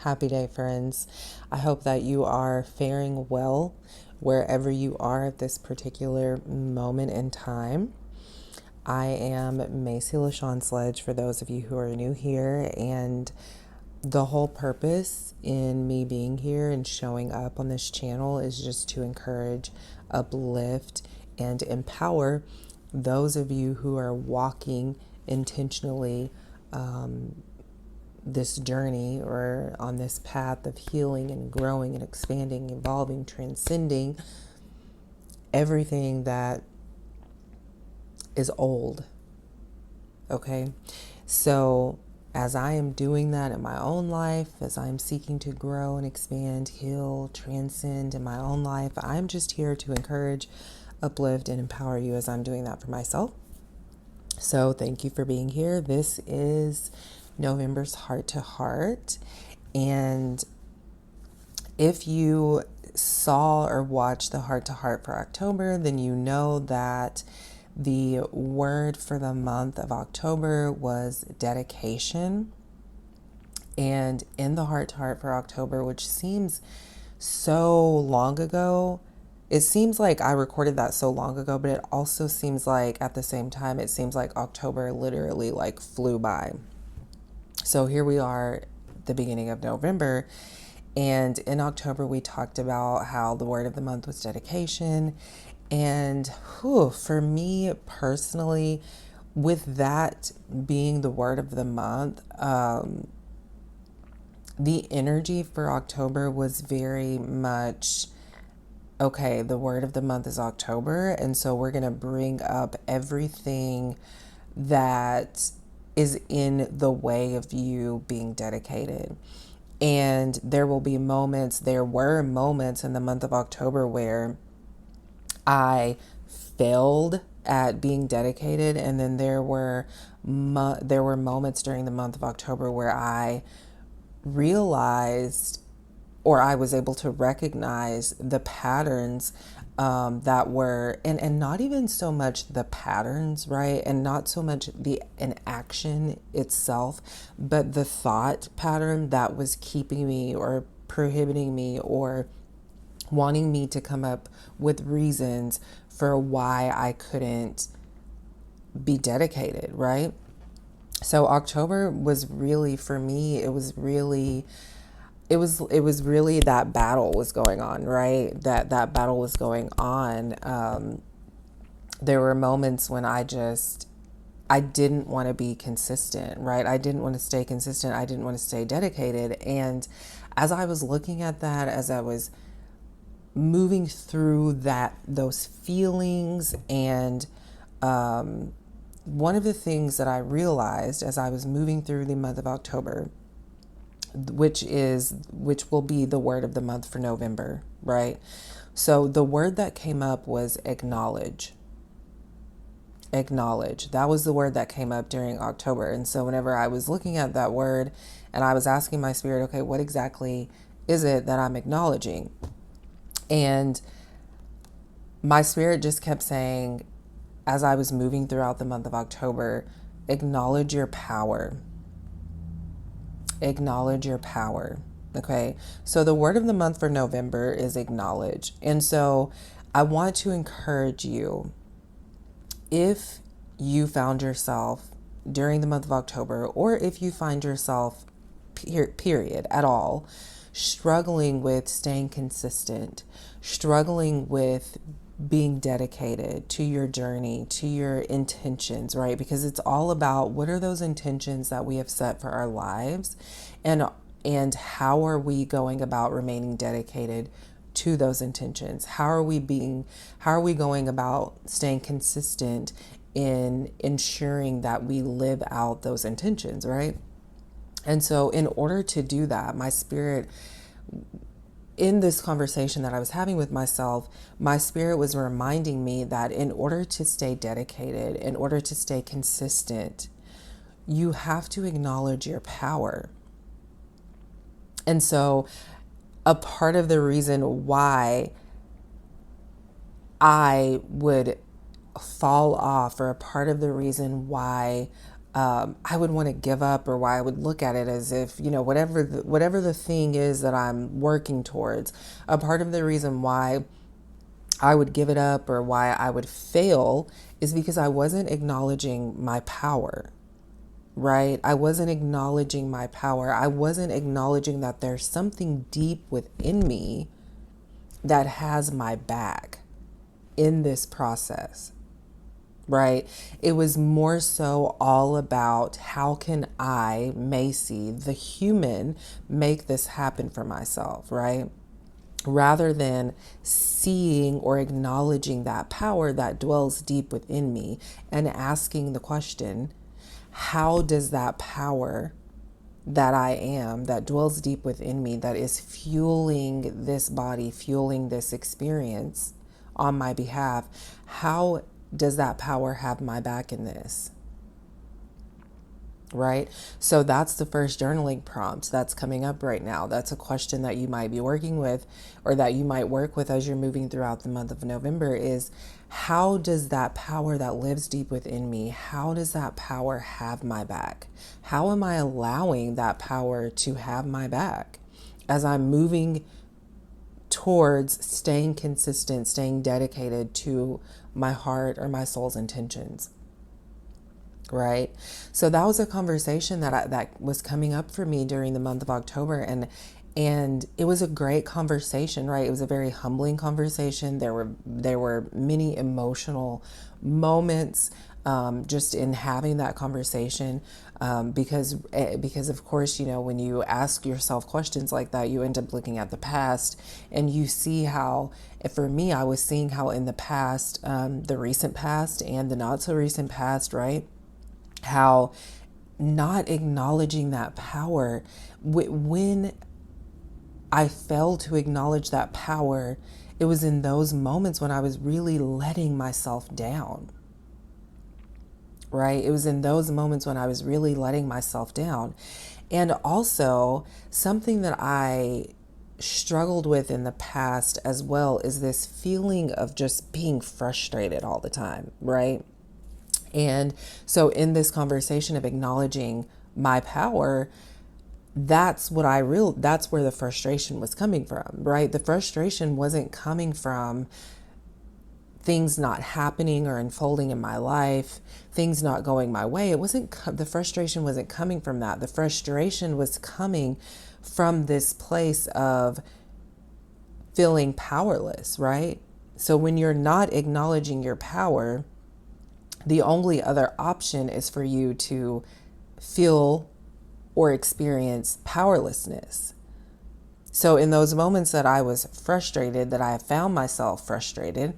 Happy day, friends. I hope that you are faring well wherever you are at this particular moment in time. I am Macy LaShawn Sledge for those of you who are new here, and the whole purpose in me being here and showing up on this channel is just to encourage, uplift, and empower those of you who are walking intentionally this journey or on this path of healing and growing and expanding, evolving, transcending everything that is old. Okay? So, as I am doing that in my own life, as I'm seeking to grow and expand, heal, transcend in my own life, I'm just here to encourage, uplift, and empower you as I'm doing that for myself. So, thank you for being here. This is November's Heart to Heart. And if you saw or watched the Heart to Heart for October, then you know that the word for the month of October was dedication. And in the Heart to Heart for October, which seems so long ago, it seems like I recorded that so long ago, but it also seems like at the same time, it seems like October literally like flew by. So here we are, the beginning of November. And in October, we talked about how the word of the month was dedication. And for me personally, with that being the word of the month, the energy for October was very much, okay, the word of the month is October. And so we're going to bring up everything that is in the way of you being dedicated. And there were moments in the month of October where I failed at being dedicated. And then there were moments during the month of October where I realized, or I was able to recognize the patterns that were, and not even so much the patterns, right? And not so much an action itself, but the thought pattern that was keeping me or prohibiting me or wanting me to come up with reasons for why I couldn't be dedicated, right? So October was really, for me, it was really that battle was going on, right? That battle was going on. There were moments when I didn't want to be consistent, right? I didn't want to stay consistent. I didn't want to stay dedicated. And as I was looking at that, as I was moving through those feelings, and one of the things that I realized as I was moving through the month of October, which will be the word of the month for November, right? So the word that came up was acknowledge. Acknowledge. That was the word that came up during October. And so whenever I was looking at that word and I was asking my spirit, okay, what exactly is it that I'm acknowledging? And my spirit just kept saying, as I was moving throughout the month of October, acknowledge your power. Acknowledge your power. Okay. So the word of the month for November is acknowledge. And so I want to encourage you, if you found yourself during the month of October, or if you find yourself, period, at all, struggling with staying consistent, struggling with being dedicated to your journey, to your intentions, right? Because it's all about, what are those intentions that we have set for our lives, and how are we going about remaining dedicated to those intentions? How are we going about staying consistent in ensuring that we live out those intentions, right? And so in order to do that, my spirit, in this conversation that I was having with myself, my spirit was reminding me that in order to stay dedicated, in order to stay consistent, you have to acknowledge your power. And so a part of the reason why I would fall off, or a part of the reason why I would want to give up, or why I would look at it as if, whatever the thing is that I'm working towards, a part of the reason why I would give it up or why I would fail is because I wasn't acknowledging my power, right? I wasn't acknowledging my power. I wasn't acknowledging that there's something deep within me that has my back in this process, right? It was more so all about how can I, Macy, the human, make this happen for myself, right? Rather than seeing or acknowledging that power that dwells deep within me and asking the question, how does that power that I am, that dwells deep within me, that is fueling this body, fueling this experience on my behalf, how does that power have my back in this? Right? So that's the first journaling prompt that's coming up right now. That's a question that you might be working with, or that you might work with as you're moving throughout the month of November, is how does that power that lives deep within me, how does that power have my back? How am I allowing that power to have my back as I'm moving towards staying consistent, staying dedicated to my heart or my soul's intentions? Right. So that was a conversation that was coming up for me during the month of October, and it was a great conversation, right? It was a very humbling conversation. There were many emotional moments just in having that conversation, because of course, when you ask yourself questions like that, you end up looking at the past, and you see how, for me, I was seeing how in the past, the recent past and the not so recent past, right? How not acknowledging that power, when I failed to acknowledge that power, it was in those moments when I was really letting myself down, right? It was in those moments when I was really letting myself down. And also, something that I struggled with in the past as well is this feeling of just being frustrated all the time, right? And so in this conversation of acknowledging my power, that's where the frustration was coming from, right? The frustration wasn't coming from things not happening or unfolding in my life, things not going my way. The frustration wasn't coming from that. The frustration was coming from this place of feeling powerless, right? So when you're not acknowledging your power, the only other option is for you to feel or experience powerlessness. So in those moments that I was frustrated, that I found myself frustrated,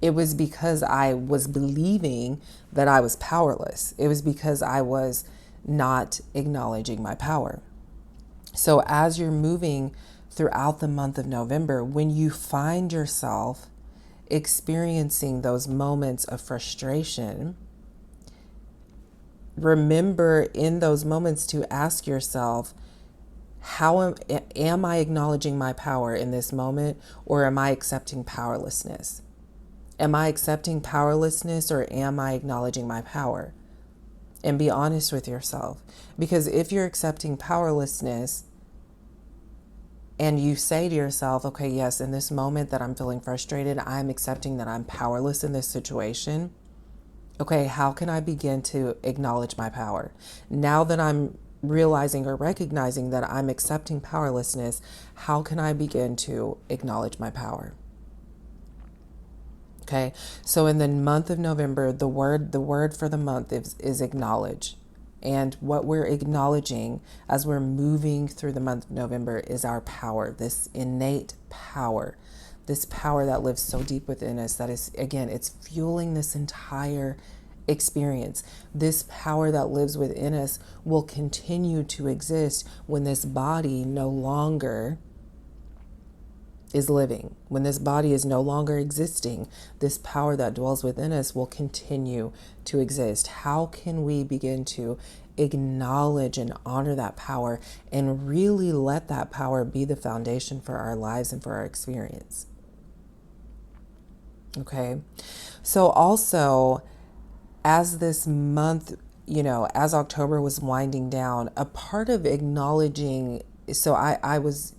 it was because I was believing that I was powerless. It was because I was not acknowledging my power. So as you're moving throughout the month of November, when you find yourself experiencing those moments of frustration, remember in those moments to ask yourself, how am I acknowledging my power in this moment, or am I accepting powerlessness? Am I accepting powerlessness, or am I acknowledging my power? And be honest with yourself, because if you're accepting powerlessness, and you say to yourself, okay, yes, in this moment that I'm feeling frustrated, I'm accepting that I'm powerless in this situation. Okay, how can I begin to acknowledge my power? Now that I'm realizing or recognizing that I'm accepting powerlessness, how can I begin to acknowledge my power? Okay, so in the month of November, the word for the month is acknowledge. And what we're acknowledging as we're moving through the month of November is our power, this innate power, this power that lives so deep within us that is, again, it's fueling this entire experience. This power that lives within us will continue to exist when this body no longer is living. When this body is no longer existing, this power that dwells within us will continue to exist. How can we begin to acknowledge and honor that power and really let that power be the foundation for our lives and for our experience? Okay. So also, as this month, as October was winding down, a part of acknowledging, so I was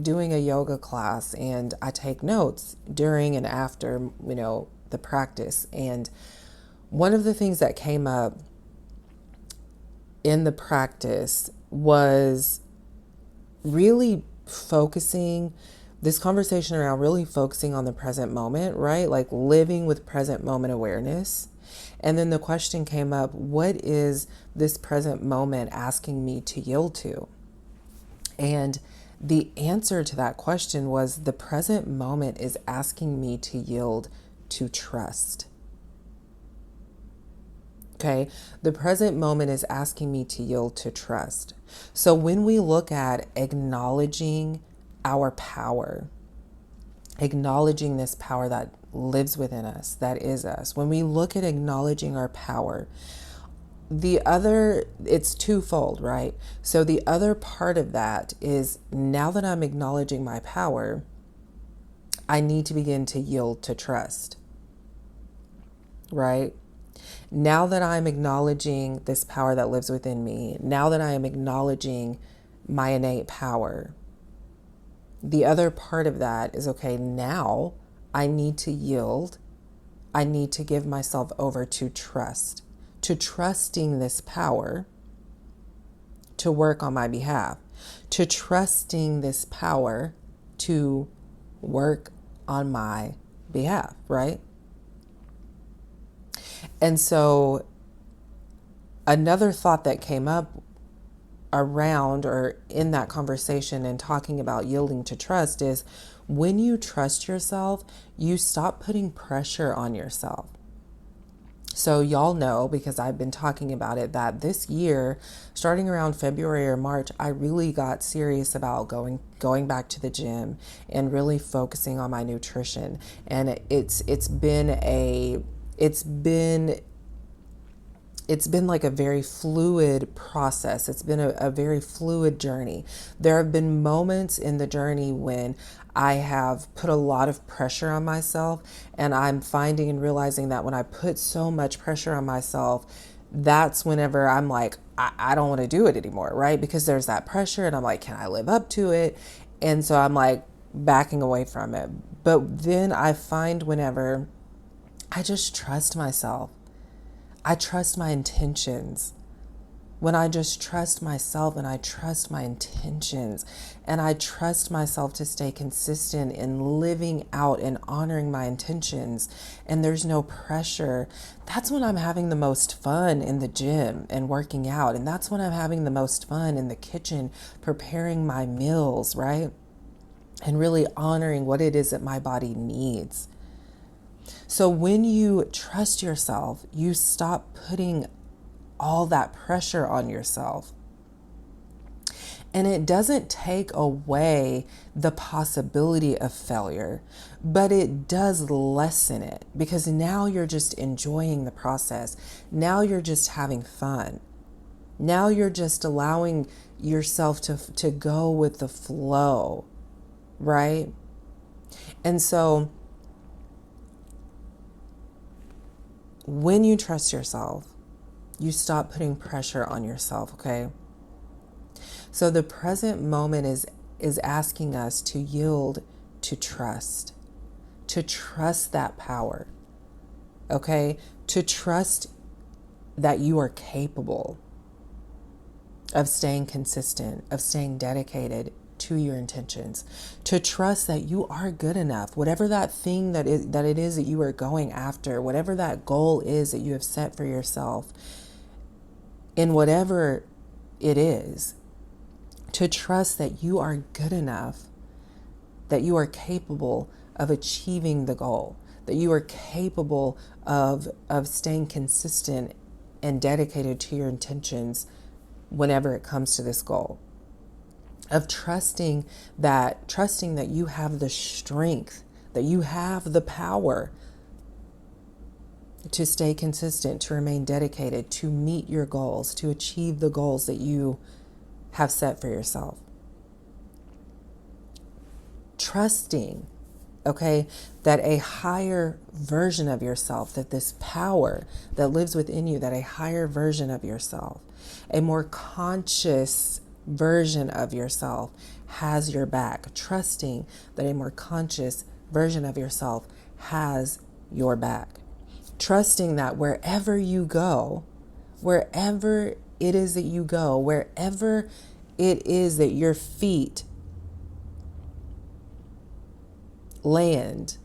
doing a yoga class, and I take notes during and after, the practice. And one of the things that came up in the practice was really focusing this conversation around really focusing on the present moment, right? Like living with present moment awareness. And then the question came up, what is this present moment asking me to yield to? And the answer to that question was the present moment is asking me to yield to trust. Okay, the present moment is asking me to yield to trust. So when we look at acknowledging our power, acknowledging this power that lives within us, that is us, when we look at acknowledging our power, it's twofold, right? So the other part of that is, now that I'm acknowledging my power, I need to begin to yield to trust, right? Now that I'm acknowledging this power that lives within me, now that I am acknowledging my innate power, the other part of that is, okay, now I need to yield. I need to give myself over to trust, to trusting this power to work on my behalf, to trusting this power to work on my behalf, right? And so another thought that came up around or in that conversation and talking about yielding to trust is, when you trust yourself, you stop putting pressure on yourself. So y'all know, because I've been talking about it, that this year, starting around February or March, I really got serious about going back to the gym and really focusing on my nutrition. And it's been like a very fluid process. It's been a very fluid journey. There have been moments in the journey when I have put a lot of pressure on myself, and I'm finding and realizing that when I put so much pressure on myself, that's whenever I'm like, I don't want to do it anymore, right? Because there's that pressure, and I'm like, can I live up to it? And so I'm like backing away from it. But then I find whenever I just trust myself, I trust my intentions. When I just trust myself and I trust my intentions and I trust myself to stay consistent in living out and honoring my intentions, and there's no pressure, that's when I'm having the most fun in the gym and working out. And that's when I'm having the most fun in the kitchen preparing my meals, right? And really honoring what it is that my body needs. So when you trust yourself, you stop putting all that pressure on yourself. And it doesn't take away the possibility of failure, but it does lessen it, because now you're just enjoying the process. Now you're just having fun. Now you're just allowing yourself to go with the flow, right? And so when you trust yourself, you stop putting pressure on yourself, okay? So the present moment is asking us to yield to trust that power, okay? To trust that you are capable of staying consistent, of staying dedicated to your intentions, to trust that you are good enough, whatever that thing that it is that you are going after, whatever that goal is that you have set for yourself, in whatever it is, to trust that you are good enough, that you are capable of achieving the goal, that you are capable of staying consistent and dedicated to your intentions whenever it comes to this goal. Of trusting that you have the strength, that you have the power to stay consistent, to remain dedicated, to meet your goals, to achieve the goals that you have set for yourself. Trusting Okay, that a higher version of yourself, that this power that lives within you, that a higher version of yourself, a more conscious version of yourself has your back, trusting that a more conscious version of yourself has your back, trusting that wherever you go, wherever it is that you go, wherever it is that your feet land,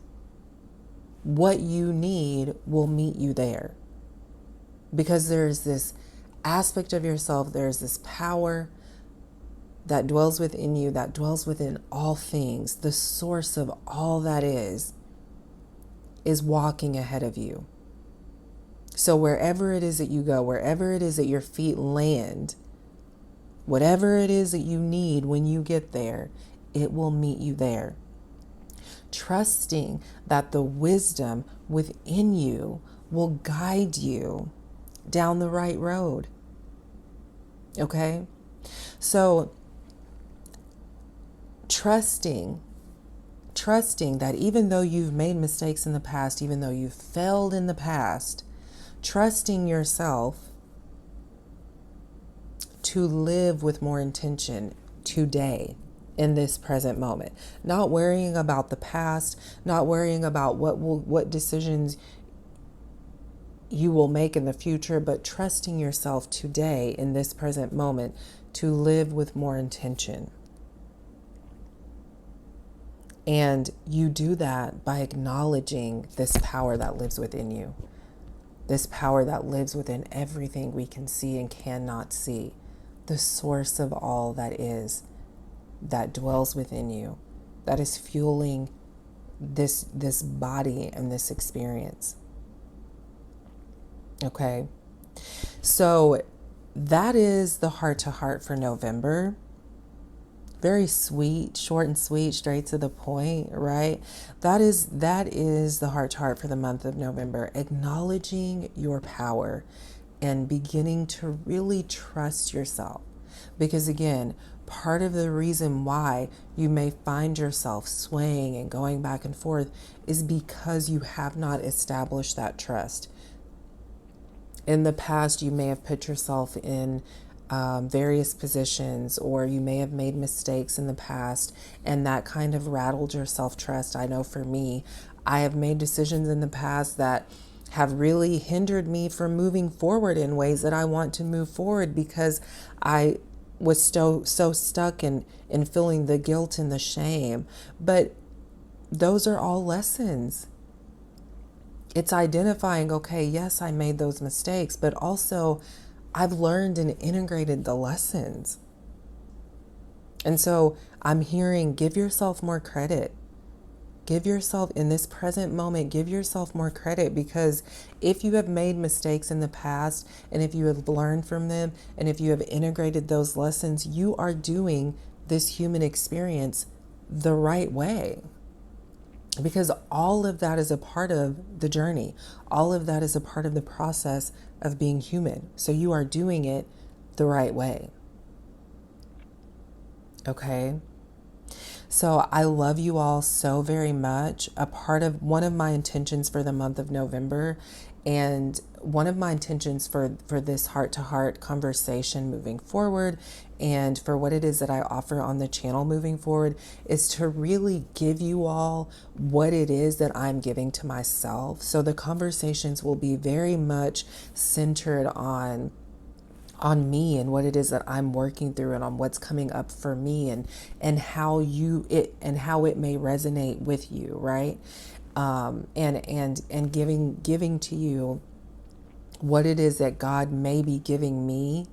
what you need will meet you there. Because there's this aspect of yourself, there's this power that dwells within you, that dwells within all things. The source of all that is walking ahead of you. So wherever it is that you go, wherever it is that your feet land, whatever it is that you need when you get there, it will meet you there. Trusting that the wisdom within you will guide you down the right road. Okay? So, trusting that even though you've made mistakes in the past, even though you've failed in the past, trusting yourself to live with more intention today, in this present moment, not worrying about the past, not worrying about what decisions you will make in the future, but trusting yourself today in this present moment to live with more intention. And you do that by acknowledging this power that lives within you, this power that lives within everything we can see and cannot see, the source of all that is, that dwells within you, that is fueling this body and this experience. Okay, so that is the heart to heart for November. Very sweet, short and sweet, straight to the point, right? That is the heart to heart for the month of November. Acknowledging your power and beginning to really trust yourself. Because again, part of the reason why you may find yourself swaying and going back and forth is because you have not established that trust. In the past, you may have put yourself in various positions, or you may have made mistakes in the past, and that kind of rattled your self-trust. I know for me, I have made decisions in the past that have really hindered me from moving forward in ways that I want to move forward, because I was so stuck in feeling the guilt and the shame. But those are all lessons. It's identifying, okay, yes, I made those mistakes, but also I've learned and integrated the lessons. And so I'm hearing, give yourself more credit. Give yourself, in this present moment, give yourself more credit, because if you have made mistakes in the past, and if you have learned from them, and if you have integrated those lessons, you are doing this human experience the right way. Because all of that is a part of the journey. All of that is a part of the process of being human. So you are doing it the right way. Okay? So I love you all so very much. One of my intentions for the month of November, and one of my intentions for this heart-to-heart conversation moving forward, and for what it is that I offer on the channel moving forward, is to really give you all what it is that I'm giving to myself. So the conversations will be very much centered on me and what it is that I'm working through, and on what's coming up for me, and how it may resonate with you, right? And giving to you what it is that God may be giving me,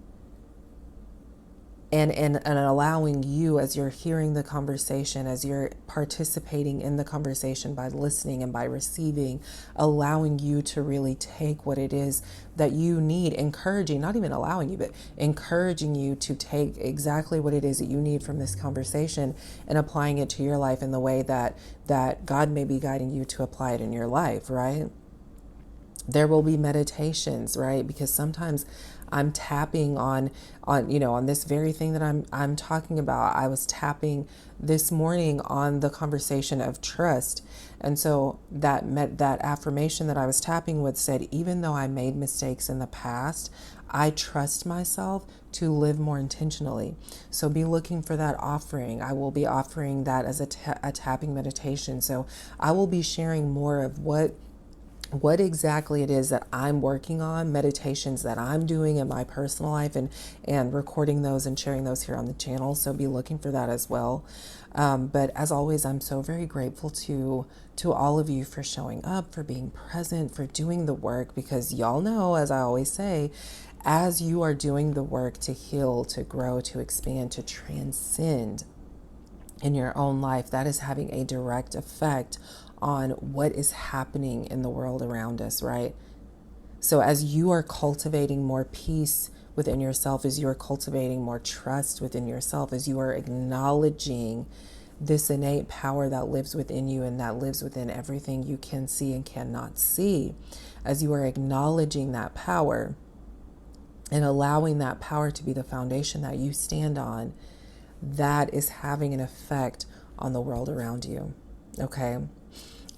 and allowing you, as you're hearing the conversation, as you're participating in the conversation by listening and by receiving, allowing you to really take what it is that you need, not even allowing you, but encouraging you to take exactly what it is that you need from this conversation and applying it to your life in the way that God may be guiding you to apply it in your life, right? There will be meditations, right? Because sometimes I'm tapping on this very thing that I'm talking about. I was tapping this morning on the conversation of trust. And so that affirmation that I was tapping with said, even though I made mistakes in the past, I trust myself to live more intentionally. So be looking for that offering. I will be offering that as a tapping meditation. So I will be sharing more of what exactly it is that I'm working on, meditations that I'm doing in my personal life, and recording those and sharing those here on the channel. So be looking for that as well. But as always, I'm so very grateful to all of you for showing up, for being present, for doing the work, because y'all know, as I always say, as you are doing the work to heal, to grow, to expand, to transcend in your own life, that is having a direct effect on what is happening in the world around us, right? So as you are cultivating more peace within yourself, as you are cultivating more trust within yourself, as you are acknowledging this innate power that lives within you and that lives within everything you can see and cannot see, as you are acknowledging that power and allowing that power to be the foundation that you stand on, that is having an effect on the world around you. Okay.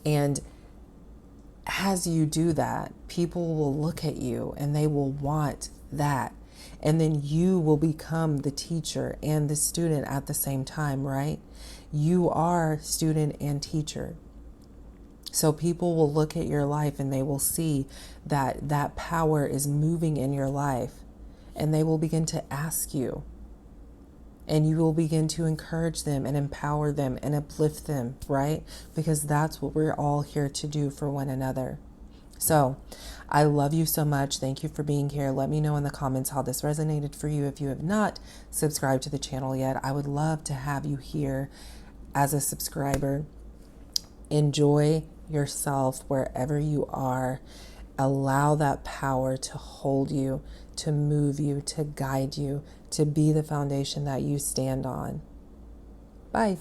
And as you do that, people will look at you and they will want that. And then you will become the teacher and the student at the same time, right? You are student and teacher. So people will look at your life and they will see that that power is moving in your life, and they will begin to ask you, and you will begin to encourage them and empower them and uplift them, right? Because that's what we're all here to do for one another. So I love you so much. Thank you for being here. Let me know in the comments how this resonated for you. If you have not subscribed to the channel yet, I would love to have you here as a subscriber. Enjoy yourself wherever you are. Allow that power to hold you, to move you, to guide you, to be the foundation that you stand on. Bye.